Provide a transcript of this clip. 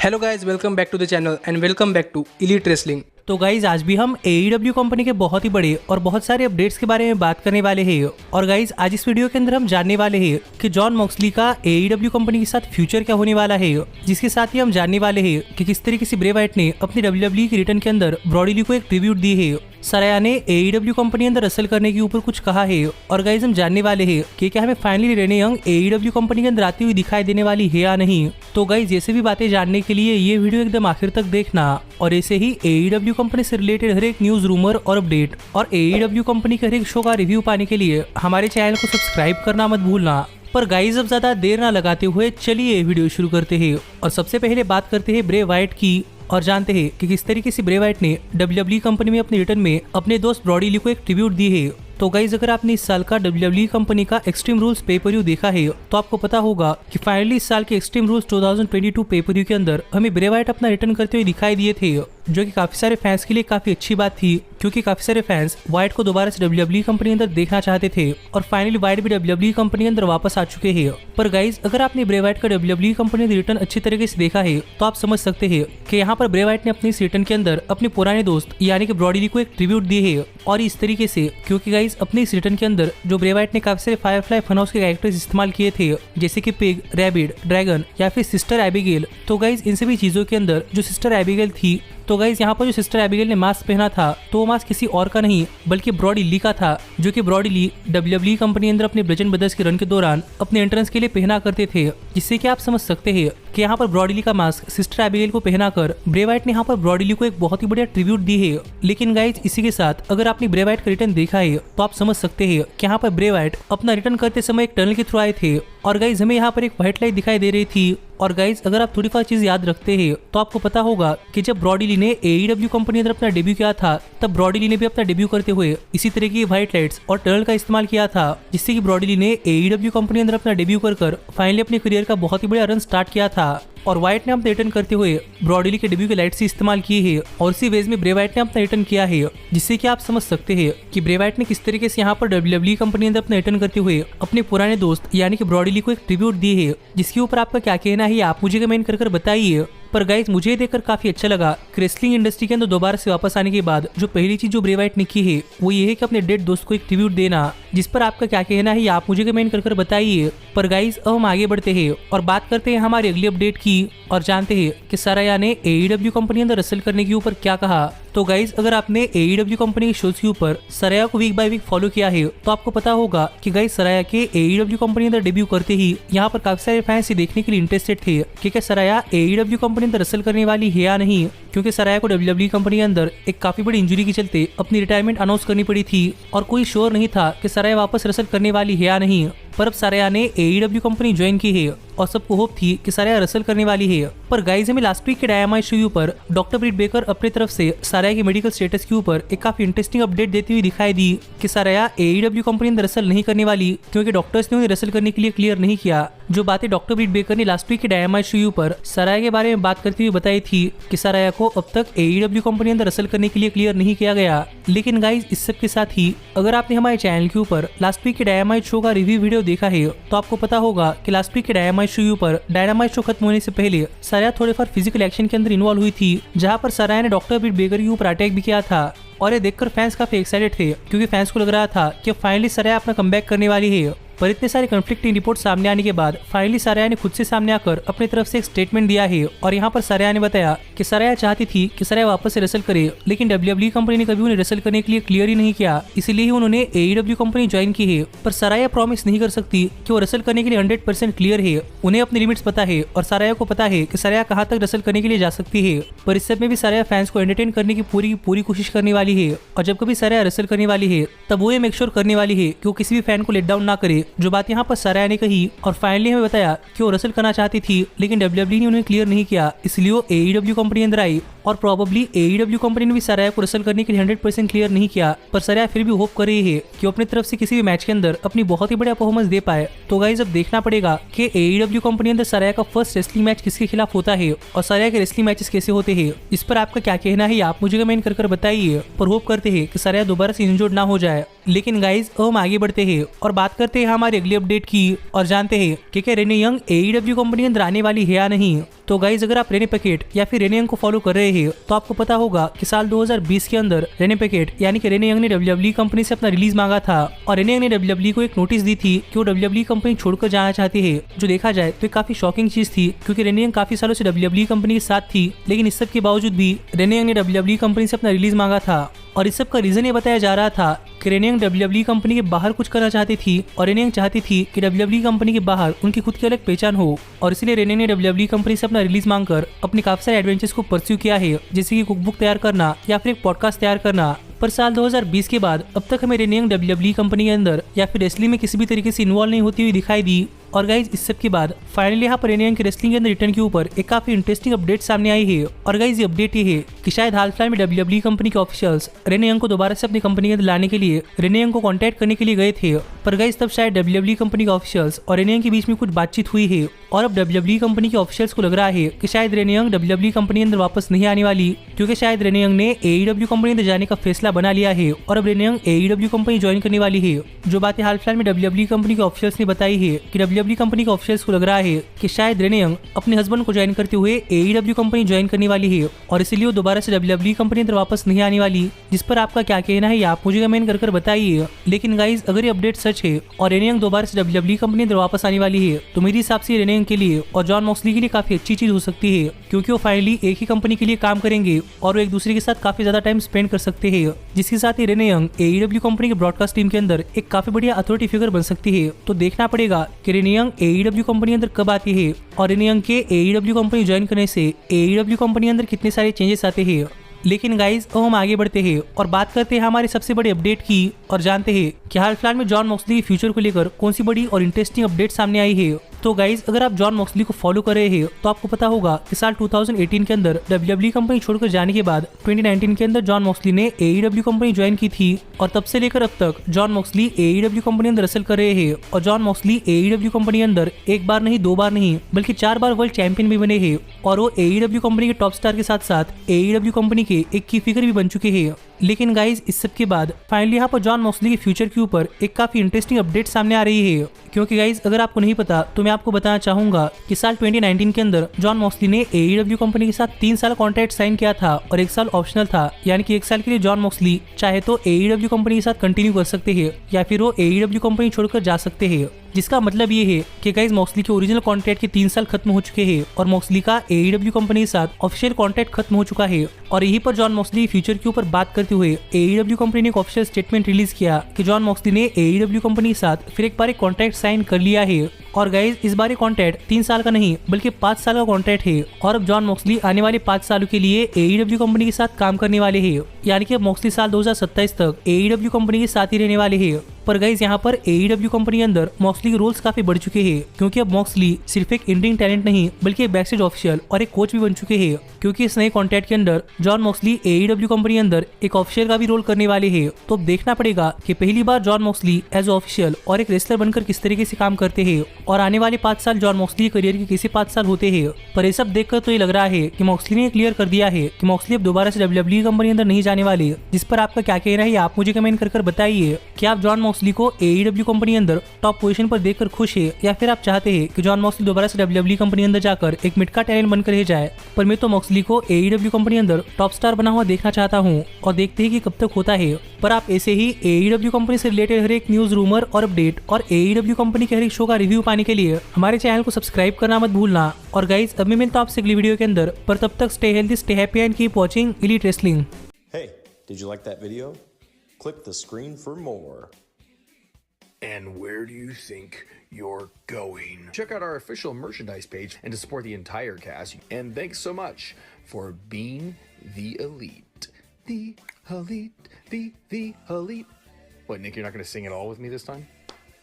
Hello guys, welcome back to the channel and welcome back to elite wrestling. तो guys आज भी हम AEW company के बहुत ही बड़े और बहुत सारे अपडेट्स के बारे में बात करने वाले हैं। और गाइज आज इस वीडियो के अंदर हम जानने वाले हैं कि जॉन मॉक्सली का AEW कंपनी के साथ फ्यूचर क्या होने वाला है, जिसके साथ ही हम जानने वाले हैं कि किस तरीके से ब्रे वाइट ने अपनी WWE की रिटर्न के अंदर ब्रॉडी ली को एक ट्रिब्यूट दी है। सराया ने AEW कंपनी अंदर रसल करने के ऊपर कुछ कहा है। और गाइज हम जानने वाले हैं कि क्या हमें finally Renee Young AEW company के अंदर आती हुई दिखाई देने वाली है या नहीं। तो गाइज ये सभी बातें जानने के लिए ये वीडियो एकदम आखिर तक देखना। और ऐसे ही AEW कंपनी से रिलेटेड हर एक न्यूज, रूमर और अपडेट और AEW कंपनी के हर एक शो का रिव्यू पाने के लिए हमारे चैनल को सब्सक्राइब करना मत भूलना। पर गाइज अब ज्यादा देर ना लगाते हुए चलिए वीडियो शुरू करते हैं। और सबसे पहले बात करते हैं ब्रे वाइट की और जानते हैं कि किस तरीके से ब्रे वाइट ने WWE कंपनी में अपने रिटर्न में अपने दोस्त ब्रॉडी ली को एक ट्रिब्यूट दी है। तो गाइज अगर आपने इस साल का WWE कंपनी का एक्सट्रीम रूल्स पेपर देखा है तो आपको पता होगा कि फाइनली इस साल के एक्सट्रीम रूल्स 2022 पेपर के अंदर हमें ब्रे वाइट अपना रिटर्न करते हुए दिखाई दिए थे, जो कि काफी सारे फैंस के लिए काफी अच्छी बात थी, क्योंकि काफी सारे फैंस वाइट को दोबारा से WWE कंपनी अंदर देखना चाहते थे। और फाइनली वाइट भी WWE कंपनी अंदर वापस आ चुके हैं। पर गाइज अगर आपने ब्रे वाइट का WWE कंपनी अंदर रिटर्न अच्छी तरीके से देखा है तो आप समझ सकते हैं कि यहाँ पर ब्रे वाइट ने अपनी इस रिटर्न के अंदर अपने पुराने दोस्त यानी कि ब्रॉडी ली को एक ट्रिब्यूट दी है। और इस तरीके से क्योंकि गाइज अपने इस रिटर्न के अंदर जो ब्रे वाइट ने काफी सारे फायरफ्लाई फनहाउस के कैरेक्टर्स इस्तेमाल किए थे, जैसे कि पिग, रैबिड, ड्रैगन या फिर सिस्टर एबिगेल। तो गाइज इन सभी चीजों के अंदर जो सिस्टर एबिगेल थी, तो गाइज यहाँ पर जो सिस्टर एबिगेल ने मास्क पहना था तो वो मास्क किसी और का नहीं बल्कि ब्रॉडी ली का था, जो कि ब्रॉडी ली WWE कंपनी अंदर अपने ब्लेजेंड ब्रदर्स के रन के दौरान अपने एंट्रेंस के लिए पहना करते थे। जिससे कि आप समझ सकते हैं कि यहाँ पर ब्रॉडी ली का मास्क सिस्टर एबिगेल को पहनाकर ब्रे वाइट ने यहाँ पर ब्रॉडी ली को एक बहुत ही बढ़िया ट्रिब्यूट दी है। लेकिन गाइज इसी के साथ अगर आपने ब्रे वाइट का रिटर्न देखा है तो आप समझ सकते हैं कि यहाँ पर ब्रे वाइट अपना रिटर्न करते समय एक टनल के थ्रू आए थे। और गाइज हमें यहाँ पर एक व्हाइट लाइट दिखाई दे रही थी। और गाइज अगर आप थोड़ी फार चीज याद रखते हैं तो आपको पता होगा कि जब ब्रॉडी ली ने AEW कंपनी अंदर अपना डेब्यू किया था तब ब्रॉडी ली ने भी अपना डेब्यू करते हुए इसी तरह की व्हाइट लाइट्स और टनल का इस्तेमाल किया था, जिससे कि ब्रॉडी ली ने AEW कंपनी अंदर अपना डेब्यू कर फाइनली अपने करियर का बहुत ही बड़ा रन स्टार्ट किया था। और वाइट ने अपना रिटर्न करते हुए ब्रॉडी ली के डेब्यू के लाइट से इस्तेमाल किए हैं और इसी वेज में ब्रे वाइट ने अपना रिटर्न किया है, जिससे कि आप समझ सकते हैं कि ब्रे वाइट ने किस तरीके से यहाँ पर WWE कंपनी अंदर अपना रिटर्न करते हुए अपने पुराने दोस्त यानी कि ब्रॉडी ली को एक ट्रिब्यूट दी है। जिसके ऊपर आपका क्या कहना है आप मुझे कमेंट कर बताइए। पर गाइज मुझे देखकर काफी अच्छा लगा कि रेसलिंग इंडस्ट्री के अंदर दोबारा से वापस आने के बाद जो पहली चीज जो ब्रे वाइट ने की है वो ये है कि अपने डेड दोस्त को एक ट्रिब्यूट देना। जिस पर आपका क्या कहना है आप मुझे कमेंट कर बताइए। पर गाइज अब हम आगे बढ़ते हैं और बात करते हैं हमारी अगली अपडेट की और जानते हैं कि सराया ने AEW कंपनी अंदर रसल करने के ऊपर क्या कहा। तो गाइज अगर आपने AEW कंपनी के शोज के ऊपर सराया को वीक बाय वीक फॉलो किया है तो आपको पता होगा कि गाइज सराया के AEW कंपनी अंदर डेब्यू करते ही यहाँ पर काफी सारे फैंस ये देखने के लिए इंटरेस्टेड थे कि क्या सराया AEW कंपनी अंदर रसल करने वाली है या नहीं, क्योंकि सराया को WWE कंपनी के अंदर एक काफी बड़ी इंजरी के चलते अपनी रिटायरमेंट अनाउंस करनी पड़ी थी और कोई श्योर नहीं था कि सराया वापस रसल करने वाली है या नहीं। पर अब सराया ने AEW कंपनी ज्वाइन की है और सबको होप थी कि सराया रसल करने वाली है। पर गाइज हमें लास्ट वीक के डायनामाइट शो पर डॉक्टर ब्रिट बेकर अपनी तरफ से सराया के मेडिकल स्टेटस के ऊपर एक काफी इंटरेस्टिंग अपडेट देती हुई दिखाई दी कि सराया AEW कंपनी अंदर रसल नहीं करने वाली, क्योंकि डॉक्टर्स ने उन्हें रसल करने के लिए क्लियर नहीं किया। जो बातें डॉक्टर ब्रिट बेकर ने लास्ट वीक के डायनामाइट शो पर सराया के बारे में बात करते हुए बताई थी कि सराया को अब तक AEW कंपनी अंदर रसल करने के लिए क्लियर नहीं किया गया। लेकिन गाइज इस सब के साथ ही अगर आपने हमारे चैनल के ऊपर लास्ट वीक के डायनामाइट शो का रिव्यू वीडियो देखा है तो आपको पता होगा कि लास्ट वीक के डायनामाइट शो पर डायनामाइट शो खत्म होने से पहले सराया थोड़े फार फिजिकल एक्शन के अंदर इन्वॉल्व हुई थी, जहां पर सराया ने डॉक्टर ब्रिट बेकर के ऊपर अटैक भी किया था। और ये देखकर फैंस काफी एक्साइटेड थे, क्योंकि फैंस को लग रहा था कि फाइनली सराया अपना कमबैक करने वाली है। पर इतने सारे कंफ्लिक्टिंग रिपोर्ट सामने आने के बाद फाइनली सराया ने खुद से सामने आकर अपनी तरफ से एक स्टेटमेंट दिया है। और यहाँ पर सराया ने बताया कि सराया चाहती थी कि सराया वापस से रसल करे, लेकिन WWE कंपनी ने कभी उन्हें रसल करने के लिए क्लियर ही नहीं किया, इसीलिए ही उन्होंने AEW कंपनी ज्वाइन की है। पर सराया प्रॉमिस नहीं कर सकती कि वो रसल करने के लिए 100% क्लियर है। उन्हें अपनी लिमिट्स पता है और सराया को पता है कि सराया कहाँ तक रसल करने के लिए जा सकती है। पर इस सब में भी सराया फैंस को एंटरटेन करने की पूरी कोशिश करने वाली है। और जब कभी सराया रसल करने वाली है तब वो ये मेक श्योर करने वाली है कि वो किसी भी फैन को लेट डाउन ना करे, जो बात यहाँ पर सराया ने कही। और फाइनली हमें बताया कि वो रसल करना चाहती थी, लेकिन WWE ने उन्हें क्लियर नहीं किया, इसलिए वो AEW कंपनी अंदर आई। और प्रोबेबली AEW कंपनी ने भी सराया को रसल करने के लिए 100% क्लियर नहीं किया। पर सराया फिर भी होप कर रही है कि वो अपनी तरफ से किसी भी मैच के अंदर अपनी बहुत ही बढ़िया परफॉर्मेंस दे पाए। तो गाइस अब देखना पड़ेगा कि AEW कंपनी अंदर सराया का फर्स्ट रेसलिंग मैच किसके खिलाफ होता है और सराया के रेसलिंग मैचेस कैसे होते हैं। इस पर आपका क्या कहना है आप मुझे कमेंट कर बताइए। पर होप करते हैं कि सराया दोबारा से इंजर्ड ना हो जाए। लेकिन गाइज अब हम आगे बढ़ते हैं और बात करते हैं हमारी अगली अपडेट की और जानते हैं कि क्या रेने यंग AEW कंपनी अंदर आने वाली है या नहीं। तो गाइज अगर आप रेने पैकेट या फिर रेने यंग को फॉलो कर रहे हैं तो आपको पता होगा कि साल 2020 के अंदर रेने पैकेट यानी कि रेने यंग ने WWE कंपनी से अपना रिलीज मांगा था और रेने यंग ने WWE को एक नोटिस दी थी कि वो WWE कंपनी छोड़कर जाना चाहती है। जो देखा जाए तो काफी शॉकिंग चीज थी क्योंकि रेने यंग काफी सालों से WWE कंपनी के साथ थी, लेकिन इस सब के बावजूद भी रेने यंग ने WWE कंपनी से अपना रिलीज मांगा था। और इस सब का रीजन ये बताया जा रहा था कि रेने यंग WWE कंपनी के बाहर कुछ करना चाहती थी और रेने यंग चाहती थी कि WWE कंपनी के बाहर उनकी खुद की अलग पहचान हो और इसलिए रेने ने WWE कंपनी से अपना रिलीज मांगकर अपने काफी सारे एडवेंचर्स को परस्यू किया है, जैसे कि कुकबुक तैयार करना या फिर एक पॉडकास्ट तैयार करना। पर साल 2020 के बाद अब तक हमें रेने यंग WWE कंपनी के अंदर या फिर रेसलिंग में किसी भी तरीके से इन्वॉल्व नहीं होती हुई दिखाई दी। और गाइज इस सब के बाद फाइनली यहाँ पर रेने यंग के रेसलिंग के अंदर रिटर्न के ऊपर एक काफी इंटरेस्टिंग अपडेट सामने आई है। और गाइज ये अपडेट ये है कि शायद हाल फिलहाल में WWE कंपनी के ऑफिशियल्स रेने यंग को दोबारा से अपनी कंपनी के अंदर लाने के लिए रेने यंग को कांटेक्ट करने के लिए गए थे। पर गाइज तब शायद WWE कंपनी के ऑफिशियल्स और रेने यंग के बीच में कुछ बातचीत हुई है और अब WWE कंपनी के ऑफिशियल्स को लग रहा है कि शायद रेने यंग WWE कंपनी के अंदर वापस नहीं आने वाली, क्योंकि शायद रेने यंग ने AEW कंपनी अंदर जाने का फैसला बना लिया है और अब Renee Young AEW company join करने वाली है। जो बातें हाल फिलहाल में WWE कंपनी के ऑफिशियल्स ने बताई है कि WWE कंपनी के ऑफिशियल्स को लग रहा है कि शायद रेने यंग अपने हस्बैंड को ज्वाइन करते हुए AEW कंपनी ज्वाइन करने वाली है और इसीलिए वो दोबारा से WWE कंपनी अंदर वापस नहीं आने वाली। जिस पर आपका क्या कहना है आप मुझे कमेंट कर बताइए। लेकिन गाइज अगर ये अपडेट सच है और रेने यंग दोबारा से WWE कंपनी अंदर वापस आने वाली है तो मेरे हिसाब से रेने यंग के लिए और जॉन मॉक्सली के लिए काफी अच्छी चीज हो सकती है, क्योंकि वो फाइनली एक ही कंपनी के लिए काम करेंगे और वो एक दूसरे के साथ काफी ज्यादा टाइम स्पेंड कर सकते हैं, जिसके साथ ही रेने यंग AEW कंपनी के ब्रॉडकास्ट टीम के अंदर एक काफी बढ़िया अथॉरिटी फिगर बन सकती है। तो देखना पड़ेगा कि रेने यंग AEW कंपनी अंदर कब आती है और रेने यंग के AEW कंपनी ज्वाइन करने से AEW कंपनी अंदर कितने सारे चेंजेस आते हैं। लेकिन गाइज अब हम आगे बढ़ते हैं और बात करते हैं हमारे सबसे बड़े अपडेट की और जानते हैं कि हाल फिलहाल में जॉन मॉक्सली के फ्यूचर को लेकर कौन सी बड़ी और इंटरेस्टिंग अपडेट सामने आई है। तो गाइज अगर आप जॉन मॉक्सली को फॉलो कर रहे हैं तो आपको पता होगा कि साल 2018 के अंदर WWE कंपनी छोड़कर जाने के बाद 2019 के अंदर जॉन मॉक्सली ने AEW कंपनी ज्वाइन की थी और तब से लेकर अब तक जॉन मॉक्सली AEW कंपनी अंदर रसल कर रहे हैं और जॉन मॉक्सली AEW कंपनी अंदर एक बार नहीं दो बार नहीं बल्कि 4 बार वर्ल्ड चैंपियन भी बने हैं और वो AEW कंपनी के टॉप स्टार के साथ साथ AEW कंपनी के एक की फिगर भी बन चुके हैं। लेकिन गाइज इस सब के बाद फाइनली यहाँ पर जॉन मॉक्सली के फ्यूचर के ऊपर एक काफी इंटरेस्टिंग अपडेट सामने आ रही है, क्योंकि गाइज अगर आपको नहीं पता तो मैं आपको बताना चाहूंगा कि साल 2019 के अंदर जॉन मॉक्सली ने AEW कंपनी के साथ 3 साल कॉन्ट्रैक्ट साइन किया था और 1 साल ऑप्शनल था, यानी कि 1 साल के लिए जॉन मॉक्सली चाहे तो AEW कंपनी के साथ कंटिन्यू कर सकते हैं या फिर वो AEW कंपनी छोड़कर जा सकते हैं। जिसका मतलब ये है कि गाइज मॉक्सली के ओरिजिनल कॉन्ट्रैक्ट के 3 साल खत्म हो चुके हैं और मॉक्सली का AEW कंपनी के साथ ऑफिशियल कॉन्ट्रैक्ट खत्म हो चुका है। और यहीं पर जॉन मॉक्सली फ्यूचर के ऊपर बात करते हुए AEW कंपनी ने एक ऑफिशियल स्टेटमेंट रिलीज किया कि जॉन मॉक्सली ने AEW कंपनी के साथ फिर एक बार एक कॉन्ट्रैक्ट साइन कर लिया है और गाइज इस बार कॉन्ट्रैक्ट 3 साल का नहीं बल्कि 5 साल का कॉन्ट्रैक्ट है और अब जॉन मॉक्सली आने वाले 5 सालों के लिए AEW कंपनी के साथ काम करने वाले हैं, यानी कि अब मॉक्सली साल 2027 तक AEW कंपनी के साथ ही रहने वाले हैं। पर गाइज यहाँ पर AEW कंपनी के अंदर मॉक्सली के रोल्स काफी बढ़ चुके हैं, क्योंकि अब मॉक्सली सिर्फ एक इन रिंग टैलेंट नहीं बल्कि एक बैकस्टेज ऑफिशियल और एक कोच भी बन चुके हैं, क्योंकि इस नए कॉन्ट्रैक्ट के अंदर जॉन मॉक्सली AEW कंपनी के अंदर एक ऑफिशियल का भी रोल करने वाले हैं। तो अब देखना पड़ेगा कि पहली बार जॉन मॉक्सली एज ऑफिशियल और एक रेसलर बनकर किस तरीके से काम करते हैं और आने वाले 5 साल जॉन मॉक्सली के करियर के कैसे 5 साल होते हैं। पर ये सब देखकर तो ये लग रहा है कि मॉक्सली ने क्लियर कर दिया है कि मॉक्सली अब दोबारा से WWE कंपनी अंदर नहीं जाने वाले। जिस पर आपका क्या कहना है आप मुझे कमेंट कर बताइए कि आप जॉन मॉक्सली को AEW कंपनी अंदर टॉप पोजीशन पर देखकर खुश है या फिर आप चाहते हैं कि जॉन मॉक्सली दोबारा से WWE कंपनी अंदर जाकर एक मिड का टैलेंट बनकर रह जाए। पर मैं तो मॉक्सली को AEW कंपनी अंदर टॉप स्टार बना हुआ देखना चाहता हूँ और देखते हैं कि कब तक होता है। पर आप ऐसे ही AEW कंपनी से रिलेटेड हर एक न्यूज, रूमर और अपडेट और AEW कंपनी के हर एक शो का रिव्यू पाने के लिए हमारे चैनल को सब्सक्राइब करना मत भूलना। और गाइज अब मैं मिलता हूं आपसे अगली वीडियो के अंदर, पर तब तक stay healthy, stay happy and keep watching elite wrestling. Hey, did you like that video? Click the screen for more. And where do you think you're going? Check out our official merchandise page and to support the entire cast. And thanks so much for being the elite. The elite, the elite. What, Nick, you're not going to sing it all with me this time?